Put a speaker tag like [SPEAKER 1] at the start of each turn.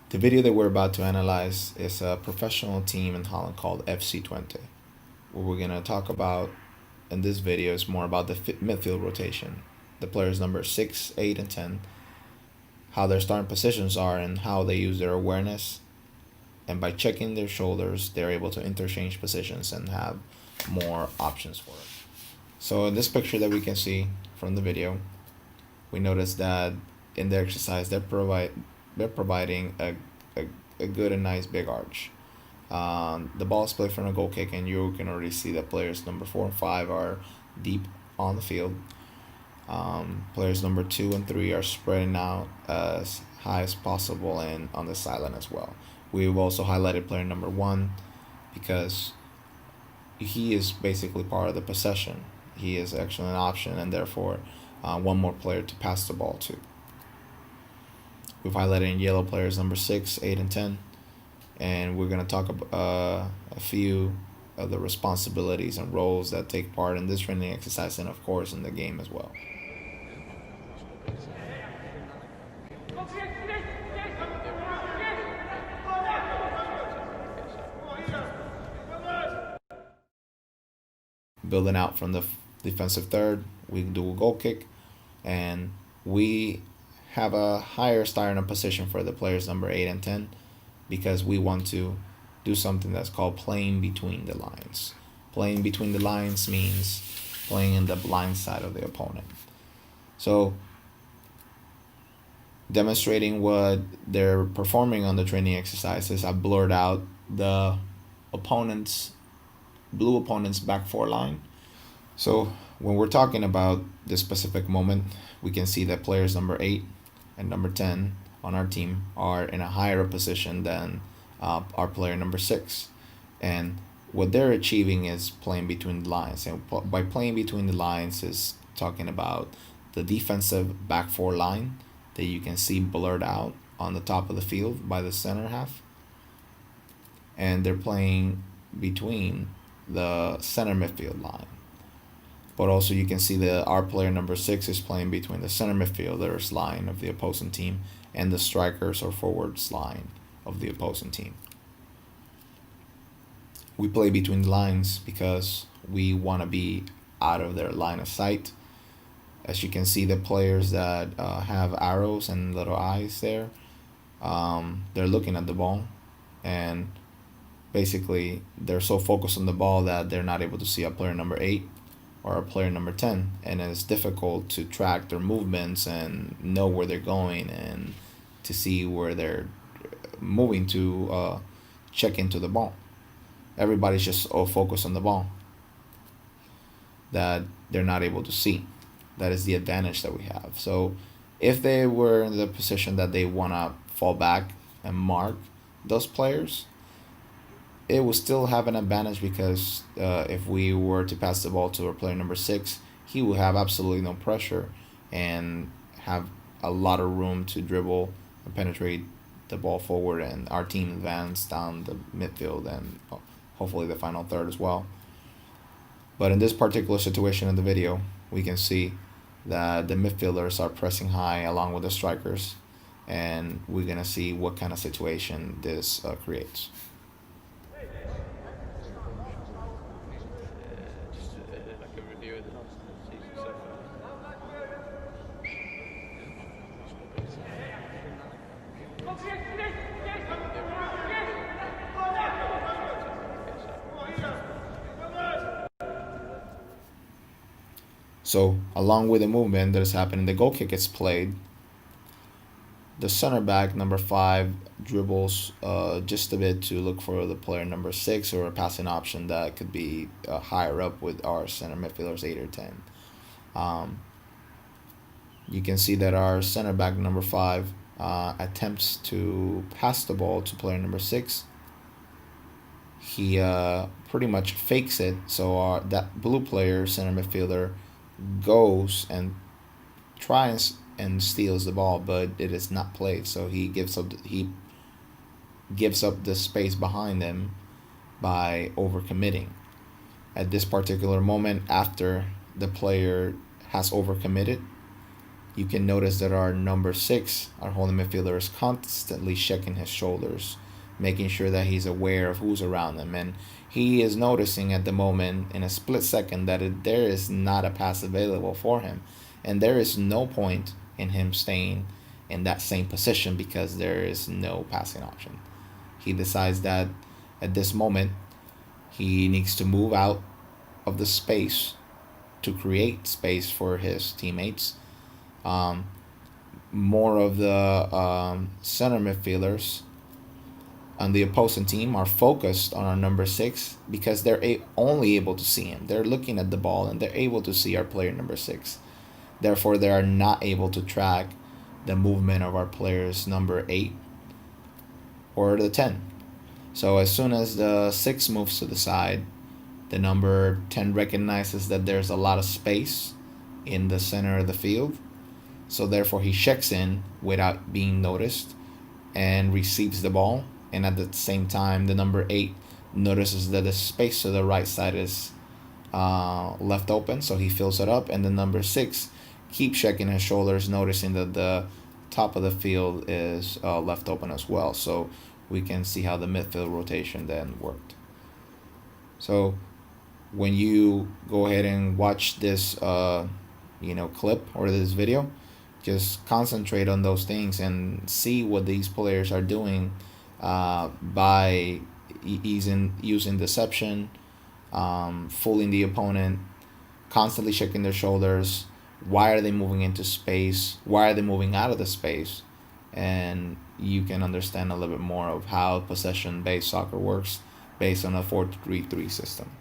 [SPEAKER 1] The video that we're about to analyze is a professional team in Holland called FC20. What we're going to talk about in this video is more about the midfield rotation, the players number 6, 8, and 10, how their starting positions are, and how they use their awareness. And by checking their shoulders, they're able to interchange positions and have more options for it. So in this picture that we can see from the video, we notice that in the exercise they're providing a good and nice big arch. The ball is played from a goal kick, and you can already see that players number 4 and 5 are deep on the field. Players number 2 and 3 are spreading out as high as possible and on the sideline as well. We've also highlighted player number 1 because he is basically part of the possession. He is actually an option, and therefore one more player to pass the ball to. We've highlighted in yellow players number 6, 8, and 10, and we're going to talk about a few of the responsibilities and roles that take part in this training exercise, and of course in the game as well. Building out from the defensive third, we do a goal kick, and we have a higher starting position for the players number 8 and 10 because we want to do something that's called playing between the lines. Playing between the lines means playing in the blind side of the opponent. So demonstrating what they're performing on the training exercises, I blurred out the blue opponent's back four line. So when we're talking about this specific moment, we can see that players number 8 and number 10 on our team are in a higher position than our player number 6. And what they're achieving is playing between the lines. And by playing between the lines is talking about the defensive back four line that you can see blurred out on the top of the field by the center half. And they're playing between the center midfield line. But also you can see that our player number 6 is playing between the center midfielders line of the opposing team and the strikers or forwards line of the opposing team. We play between the lines because we want to be out of their line of sight. As you can see, the players that have arrows and little eyes there, they're looking at the ball, and basically they're so focused on the ball that they're not able to see a player number 8 or a player number 10, and it's difficult to track their movements and know where they're going and to see where they're moving to check into the ball. Everybody's just all focused on the ball that they're not able to see. That is the advantage that we have. So if they were in the position that they want to fall back and mark those players, it will still have an advantage because if we were to pass the ball to our player number 6, he will have absolutely no pressure and have a lot of room to dribble and penetrate the ball forward, and our team advance down the midfield and hopefully the final third as well. But in this particular situation in the video, we can see that the midfielders are pressing high along with the strikers, and we're going to see what kind of situation this creates. So along with the movement that is happening, the goal kick is played. The center back, number 5, dribbles just a bit to look for the player number 6 or a passing option that could be higher up with our center midfielders 8 or 10. You can see that our center back, number 5, attempts to pass the ball to player number 6. He pretty much fakes it, so that blue player, center midfielder, goes and tries and steals the ball, but it is not played. So he gives up the space behind them by overcommitting. At this particular moment, after the player has overcommitted, you can notice that our number 6, our holding midfielder, is constantly checking his shoulders, making sure that he's aware of who's around him. And he is noticing at the moment, in a split second, that there is not a pass available for him. And there is no point in him staying in that same position because there is no passing option. He decides that at this moment, he needs to move out of the space to create space for his teammates. More of the center midfielders on the opposing team are focused on our number 6 because they're only able to see him. They're looking at the ball and they're able to see our player number 6. Therefore, they are not able to track the movement of our players number 8 or the 10. So as soon as the 6 moves to the side, the number 10 recognizes that there's a lot of space in the center of the field. So therefore, he checks in without being noticed and receives the ball. And at the same time, the number 8 notices that the space to the right side is left open, so he fills it up. And the number 6 keeps checking his shoulders, noticing that the top of the field is left open as well. So we can see how the midfield rotation then worked. So when you go ahead and watch this clip or this video, just concentrate on those things and see what these players are doing by using deception, fooling the opponent, constantly checking their shoulders. Why are they moving into space? Why are they moving out of the space? And you can understand a little bit more of how possession-based soccer works based on a 4-3-3 system.